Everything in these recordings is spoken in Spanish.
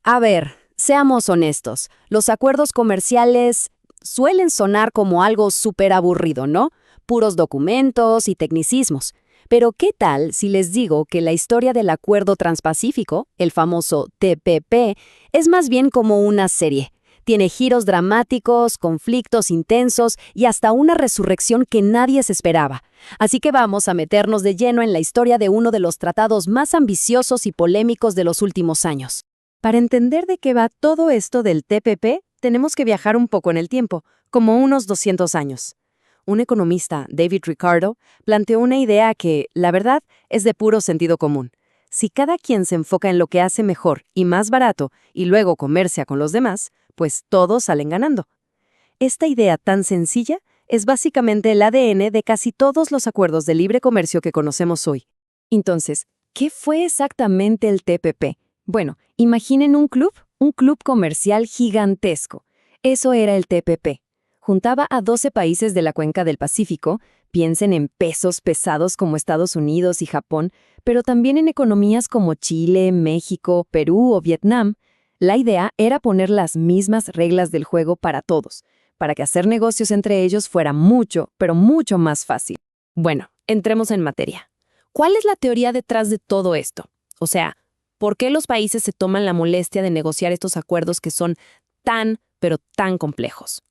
A ver, seamos honestos. Los acuerdos comerciales suelen sonar como algo súper aburrido, ¿no? Puros documentos y tecnicismos. Pero ¿qué tal si les digo que la historia del Acuerdo Transpacífico, el famoso TPP, es más bien como una serie? Tiene giros dramáticos, conflictos intensos y hasta una resurrección que nadie se esperaba. Así que vamos a meternos de lleno en la historia de uno de los tratados más ambiciosos y polémicos de los últimos años. Para entender de qué va todo esto del TPP, tenemos que viajar un poco en el tiempo, como unos 200 años. Un economista, David Ricardo, planteó una idea que, la verdad, es de puro sentido común. Si cada quien se enfoca en lo que hace mejor y más barato y luego comercia con los demás, pues todos salen ganando. Esta idea tan sencilla es básicamente el ADN de casi todos los acuerdos de libre comercio que conocemos hoy. Entonces, ¿qué fue exactamente el TPP? Bueno, imaginen un club comercial gigantesco. Eso era el TPP. Juntaba a 12 países de la cuenca del Pacífico, piensen en pesos pesados como Estados Unidos y Japón, pero también en economías como Chile, México, Perú o Vietnam. La idea era poner las mismas reglas del juego para todos, para que hacer negocios entre ellos fuera mucho, pero mucho más fácil. Bueno, entremos en materia. ¿Cuál es la teoría detrás de todo esto? O sea, ¿por qué los países se toman la molestia de negociar estos acuerdos que son tan, pero tan complejos?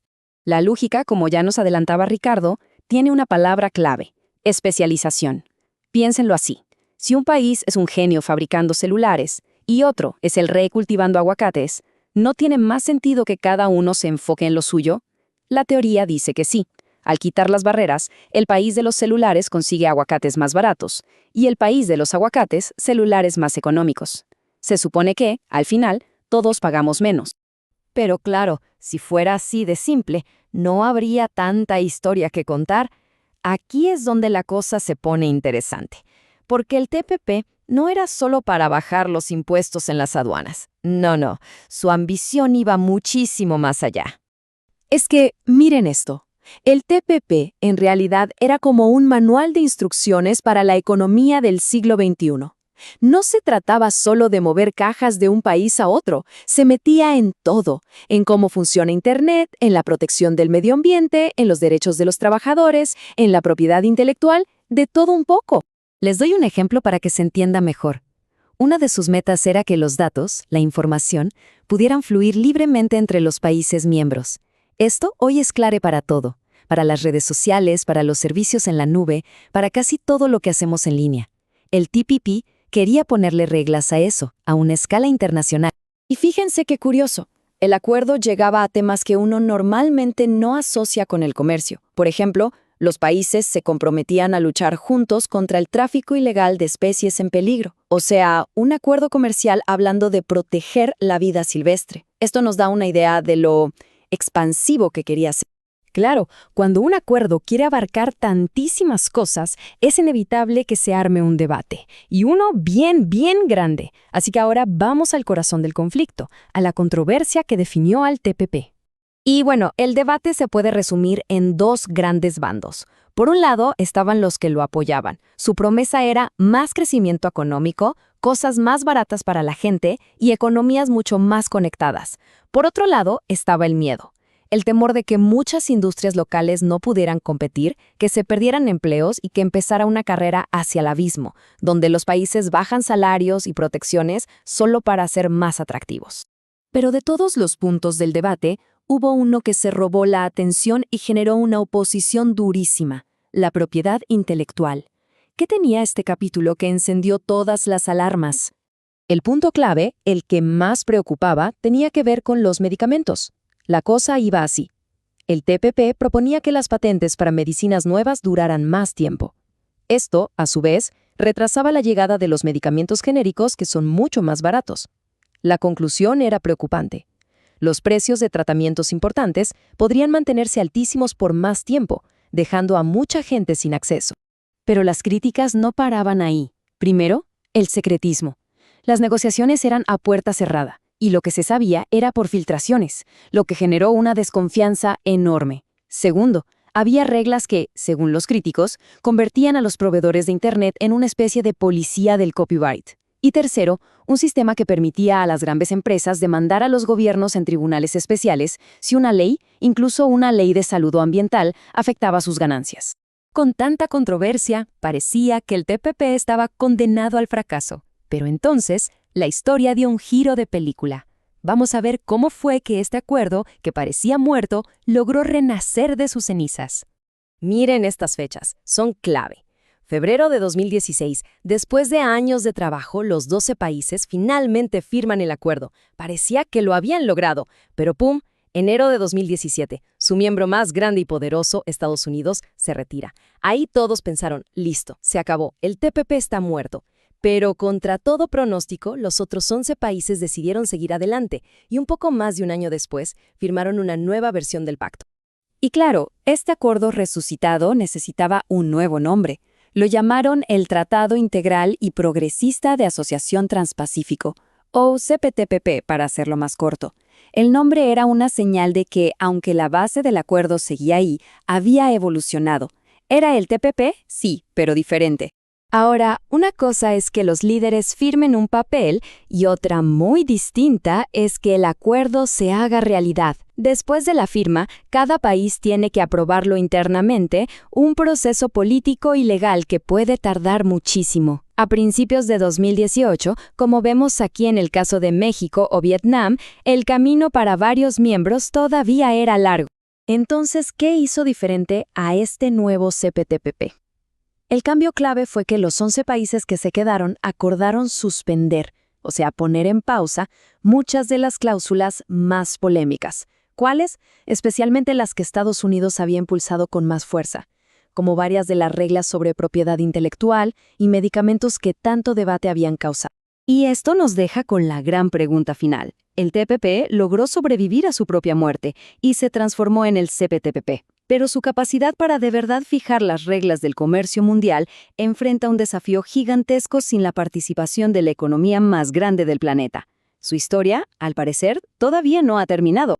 La lógica, como ya nos adelantaba Ricardo, tiene una palabra clave: especialización. Piénsenlo así. Si un país es un genio fabricando celulares y otro es el rey cultivando aguacates, ¿no tiene más sentido que cada uno se enfoque en lo suyo? La teoría dice que sí. Al quitar las barreras, el país de los celulares consigue aguacates más baratos y el país de los aguacates, celulares más económicos. Se supone que, al final, todos pagamos menos. Pero claro, si fuera así de simple, no habría tanta historia que contar. Aquí es donde la cosa se pone interesante, porque el TPP no era solo para bajar los impuestos en las aduanas. No, su ambición iba muchísimo más allá. Es que, miren esto, el TPP en realidad era como un manual de instrucciones para la economía del siglo XXI. No se trataba solo de mover cajas de un país a otro, se metía en todo, en cómo funciona Internet, en la protección del medio ambiente, en los derechos de los trabajadores, en la propiedad intelectual, de todo un poco. Les doy un ejemplo para que se entienda mejor. Una de sus metas era que los datos, la información, pudieran fluir libremente entre los países miembros. Esto hoy es clave para todo, para las redes sociales, para los servicios en la nube, para casi todo lo que hacemos en línea. El TPP quería ponerle reglas a eso, a una escala internacional. Y fíjense qué curioso, el acuerdo llegaba a temas que uno normalmente no asocia con el comercio. Por ejemplo, los países se comprometían a luchar juntos contra el tráfico ilegal de especies en peligro. O sea, un acuerdo comercial hablando de proteger la vida silvestre. Esto nos da una idea de lo expansivo que quería ser. Claro, cuando un acuerdo quiere abarcar tantísimas cosas, es inevitable que se arme un debate, y uno bien grande. Así que ahora vamos al corazón del conflicto, a la controversia que definió al TPP. Y bueno, el debate se puede resumir en dos grandes bandos. Por un lado estaban los que lo apoyaban. Su promesa era más crecimiento económico, cosas más baratas para la gente y economías mucho más conectadas. Por otro lado estaba el miedo. El temor de que muchas industrias locales no pudieran competir, que se perdieran empleos y que empezara una carrera hacia el abismo, donde los países bajan salarios y protecciones solo para ser más atractivos. Pero de todos los puntos del debate, hubo uno que se robó la atención y generó una oposición durísima: la propiedad intelectual. ¿Qué tenía este capítulo que encendió todas las alarmas? El punto clave, el que más preocupaba, tenía que ver con los medicamentos. La cosa iba así. El TPP proponía que las patentes para medicinas nuevas duraran más tiempo. Esto, a su vez, retrasaba la llegada de los medicamentos genéricos que son mucho más baratos. La conclusión era preocupante. Los precios de tratamientos importantes podrían mantenerse altísimos por más tiempo, dejando a mucha gente sin acceso. Pero las críticas no paraban ahí. Primero, el secretismo. Las negociaciones eran a puerta cerrada, y lo que se sabía era por filtraciones, lo que generó una desconfianza enorme. Segundo, había reglas que, según los críticos, convertían a los proveedores de Internet en una especie de policía del copyright. Y tercero, un sistema que permitía a las grandes empresas demandar a los gobiernos en tribunales especiales si una ley, incluso una ley de salud o ambiental, afectaba sus ganancias. Con tanta controversia, parecía que el TPP estaba condenado al fracaso. Pero entonces, la historia dio un giro de película. Vamos a ver cómo fue que este acuerdo, que parecía muerto, logró renacer de sus cenizas. Miren estas fechas, son clave. Febrero de 2016, después de años de trabajo, los 12 países finalmente firman el acuerdo. Parecía que lo habían logrado, pero ¡pum! Enero de 2017, su miembro más grande y poderoso, Estados Unidos, se retira. Ahí todos pensaron, listo, se acabó, el TPP está muerto. Pero contra todo pronóstico, los otros 11 países decidieron seguir adelante y un poco más de un año después firmaron una nueva versión del pacto. Y claro, este acuerdo resucitado necesitaba un nuevo nombre. Lo llamaron el Tratado Integral y Progresista de Asociación Transpacífico, o CPTPP para hacerlo más corto. El nombre era una señal de que, aunque la base del acuerdo seguía ahí, había evolucionado. ¿Era el TPP? Sí, pero diferente. Ahora, una cosa es que los líderes firmen un papel y otra muy distinta es que el acuerdo se haga realidad. Después de la firma, cada país tiene que aprobarlo internamente, un proceso político y legal que puede tardar muchísimo. A principios de 2018, como vemos aquí en el caso de México o Vietnam, el camino para varios miembros todavía era largo. Entonces, ¿qué hizo diferente a este nuevo CPTPP? El cambio clave fue que los 11 países que se quedaron acordaron suspender, o sea, poner en pausa, muchas de las cláusulas más polémicas. ¿Cuáles? Especialmente las que Estados Unidos había impulsado con más fuerza, como varias de las reglas sobre propiedad intelectual y medicamentos que tanto debate habían causado. Y esto nos deja con la gran pregunta final. El TPP logró sobrevivir a su propia muerte y se transformó en el CPTPP. Pero su capacidad para de verdad fijar las reglas del comercio mundial enfrenta un desafío gigantesco sin la participación de la economía más grande del planeta. Su historia, al parecer, todavía no ha terminado.